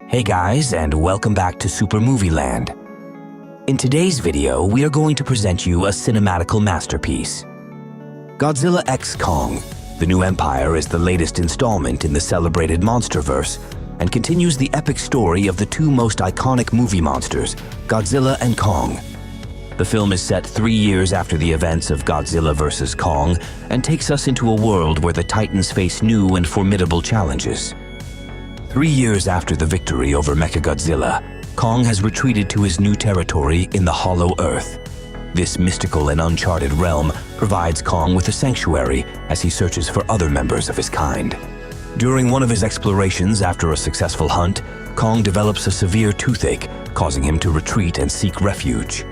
Hey guys, and welcome back to Super Movie Land. In today's video, we are going to present you a cinematical masterpiece. Godzilla x Kong: The New Empire is the latest installment in the celebrated monsterverse and continues the epic story of the two most iconic movie monsters, Godzilla and Kong. The film is set 3 years after the events of Godzilla vs. Kong and takes us into a world where the Titans face new and formidable challenges. 3 years after the victory over Mechagodzilla, Kong has retreated to his new territory in the Hollow Earth. This mystical and uncharted realm provides Kong with a sanctuary as he searches for other members of his kind. During one of his explorations after a successful hunt, Kong develops a severe toothache, causing him to retreat and seek refuge.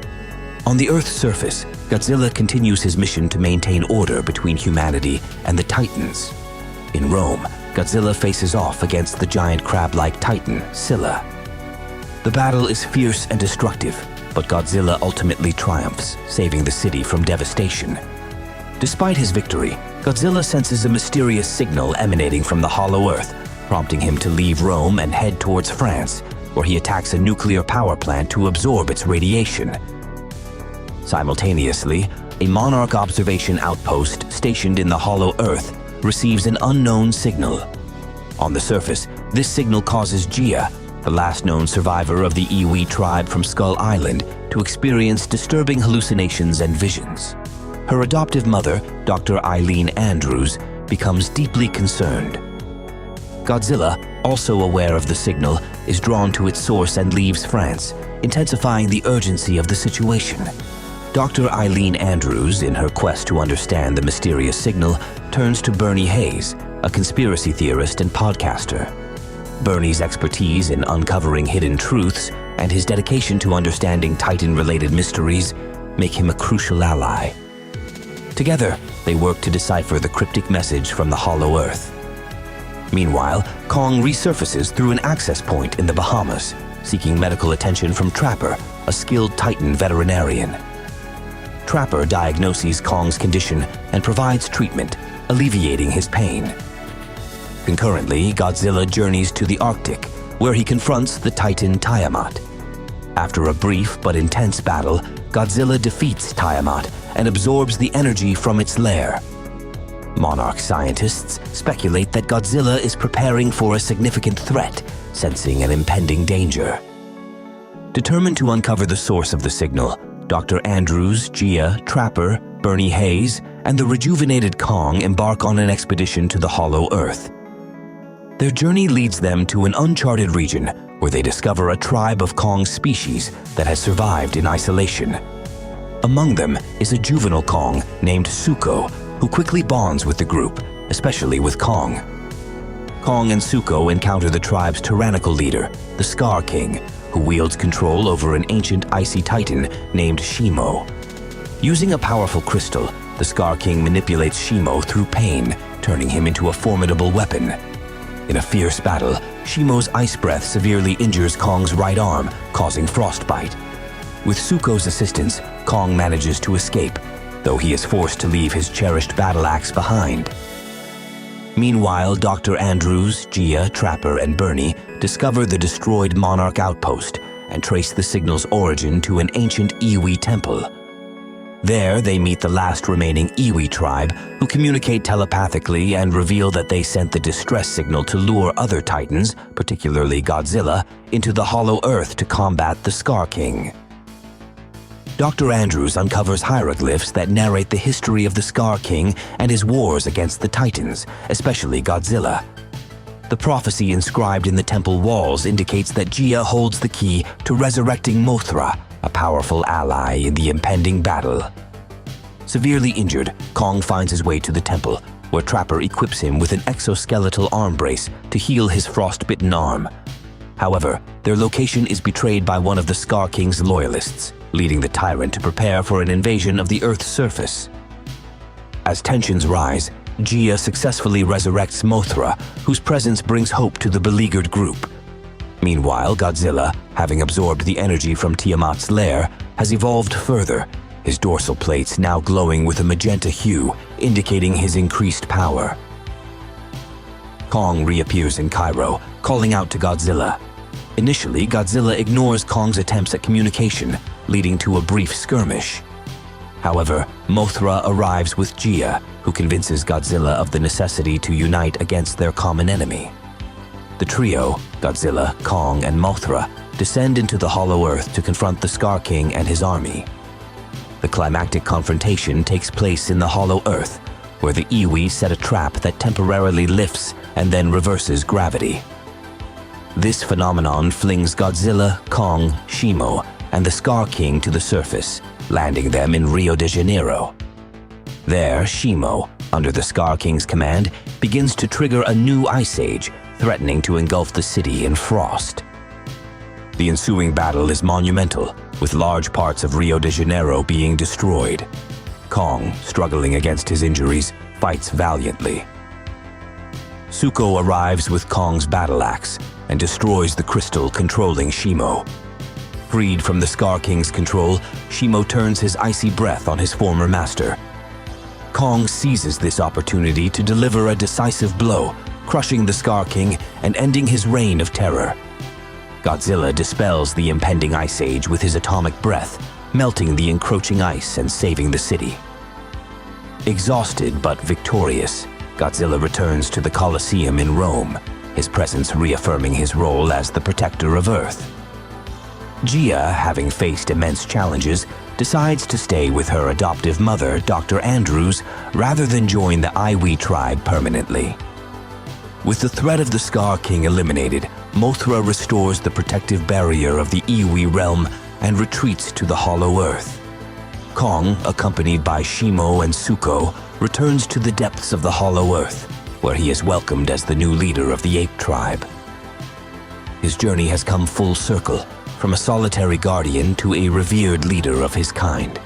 On the Earth's surface, Godzilla continues his mission to maintain order between humanity and the Titans. In Rome, Godzilla faces off against the giant crab-like titan, Scylla. The battle is fierce and destructive, but Godzilla ultimately triumphs, saving the city from devastation. Despite his victory, Godzilla senses a mysterious signal emanating from the Hollow Earth, prompting him to leave Rome and head towards France, where he attacks a nuclear power plant to absorb its radiation. Simultaneously, a Monarch observation outpost stationed in the Hollow Earth receives an unknown signal. On the surface, this signal causes Gia, the last known survivor of the Iwi tribe from Skull Island, to experience disturbing hallucinations and visions. Her adoptive mother, Dr. Eileen Andrews, becomes deeply concerned. Godzilla, also aware of the signal, is drawn to its source and leaves France, intensifying the urgency of the situation. Dr. Eileen Andrews, in her quest to understand the mysterious signal, turns to Bernie Hayes, a conspiracy theorist and podcaster. Bernie's expertise in uncovering hidden truths and his dedication to understanding Titan-related mysteries make him a crucial ally. Together, they work to decipher the cryptic message from the Hollow Earth. Meanwhile, Kong resurfaces through an access point in the Bahamas, seeking medical attention from Trapper, a skilled Titan veterinarian. Trapper diagnoses Kong's condition and provides treatment, alleviating his pain. Concurrently, Godzilla journeys to the Arctic, where he confronts the Titan Tiamat. After a brief but intense battle, Godzilla defeats Tiamat and absorbs the energy from its lair. Monarch scientists speculate that Godzilla is preparing for a significant threat, sensing an impending danger. Determined to uncover the source of the signal, Dr. Andrews, Gia, Trapper, Bernie Hayes, and the rejuvenated Kong embark on an expedition to the Hollow Earth. Their journey leads them to an uncharted region where they discover a tribe of Kong's species that has survived in isolation. Among them is a juvenile Kong named Suko, who quickly bonds with the group, especially with Kong. Kong and Suko encounter the tribe's tyrannical leader, the Scar King, who wields control over an ancient icy titan named Shimo. Using a powerful crystal, the Scar King manipulates Shimo through pain, turning him into a formidable weapon. In a fierce battle, Shimo's ice breath severely injures Kong's right arm, causing frostbite. With Suko's assistance, Kong manages to escape, though he is forced to leave his cherished battle axe behind. Meanwhile, Dr. Andrews, Gia, Trapper, and Bernie discover the destroyed Monarch outpost and trace the signal's origin to an ancient Iwi temple. There, they meet the last remaining Iwi tribe, who communicate telepathically and reveal that they sent the distress signal to lure other Titans, particularly Godzilla, into the Hollow Earth to combat the Scar King. Dr. Andrews uncovers hieroglyphs that narrate the history of the Scar King and his wars against the Titans, especially Godzilla. The prophecy inscribed in the temple walls indicates that Gia holds the key to resurrecting Mothra, a powerful ally in the impending battle. Severely injured, Kong finds his way to the temple, where Trapper equips him with an exoskeletal arm brace to heal his frostbitten arm. However, their location is betrayed by one of the Scar King's loyalists, leading the tyrant to prepare for an invasion of the Earth's surface. As tensions rise, Gia successfully resurrects Mothra, whose presence brings hope to the beleaguered group. Meanwhile, Godzilla, having absorbed the energy from Tiamat's lair, has evolved further, his dorsal plates now glowing with a magenta hue, indicating his increased power. Kong reappears in Cairo, calling out to Godzilla. Initially, Godzilla ignores Kong's attempts at communication, leading to a brief skirmish. However, Mothra arrives with Gia, who convinces Godzilla of the necessity to unite against their common enemy. The trio, Godzilla, Kong, and Mothra, descend into the Hollow Earth to confront the Scar King and his army. The climactic confrontation takes place in the Hollow Earth, where the Iwi set a trap that temporarily lifts and then reverses gravity. This phenomenon flings Godzilla, Kong, Shimo, and the Scar King to the surface, landing them in Rio de Janeiro. There, Shimo, under the Scar King's command, begins to trigger a new ice age, threatening to engulf the city in frost. The ensuing battle is monumental, with large parts of Rio de Janeiro being destroyed. Kong, struggling against his injuries, fights valiantly. Zuko arrives with Kong's battle axe and destroys the crystal controlling Shimo. Freed from the Scar King's control, Shimo turns his icy breath on his former master. Kong seizes this opportunity to deliver a decisive blow, crushing the Scar King and ending his reign of terror. Godzilla dispels the impending ice age with his atomic breath, melting the encroaching ice and saving the city. Exhausted but victorious, Godzilla returns to the Colosseum in Rome, his presence reaffirming his role as the protector of Earth. Gia, having faced immense challenges, decides to stay with her adoptive mother, Dr. Andrews, rather than join the Iwi tribe permanently. With the threat of the Scar King eliminated, Mothra restores the protective barrier of the Iwi realm and retreats to the Hollow Earth. Kong, accompanied by Shimo and Zuko, returns to the depths of the Hollow Earth, where he is welcomed as the new leader of the ape tribe. His journey has come full circle, from a solitary guardian to a revered leader of his kind.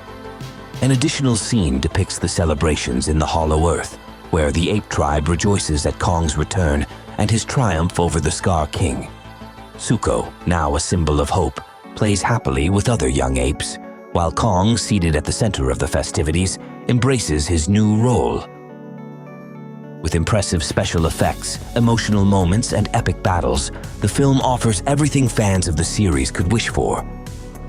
An additional scene depicts the celebrations in the Hollow Earth, where the ape tribe rejoices at Kong's return and his triumph over the Scar King. Zuko, now a symbol of hope, plays happily with other young apes, while Kong, seated at the center of the festivities, embraces his new role. With impressive special effects, emotional moments, and epic battles, the film offers everything fans of the series could wish for.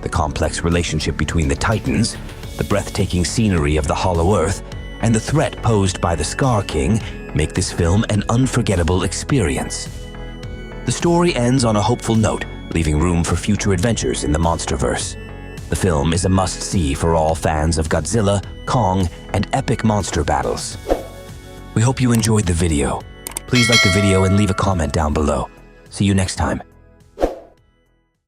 The complex relationship between the Titans, the breathtaking scenery of the Hollow Earth, and the threat posed by the Scar King make this film an unforgettable experience. The story ends on a hopeful note, leaving room for future adventures in the Monsterverse. The film is a must-see for all fans of Godzilla, Kong, and epic monster battles. We hope you enjoyed the video. Please like the video and leave a comment down below. See you next time.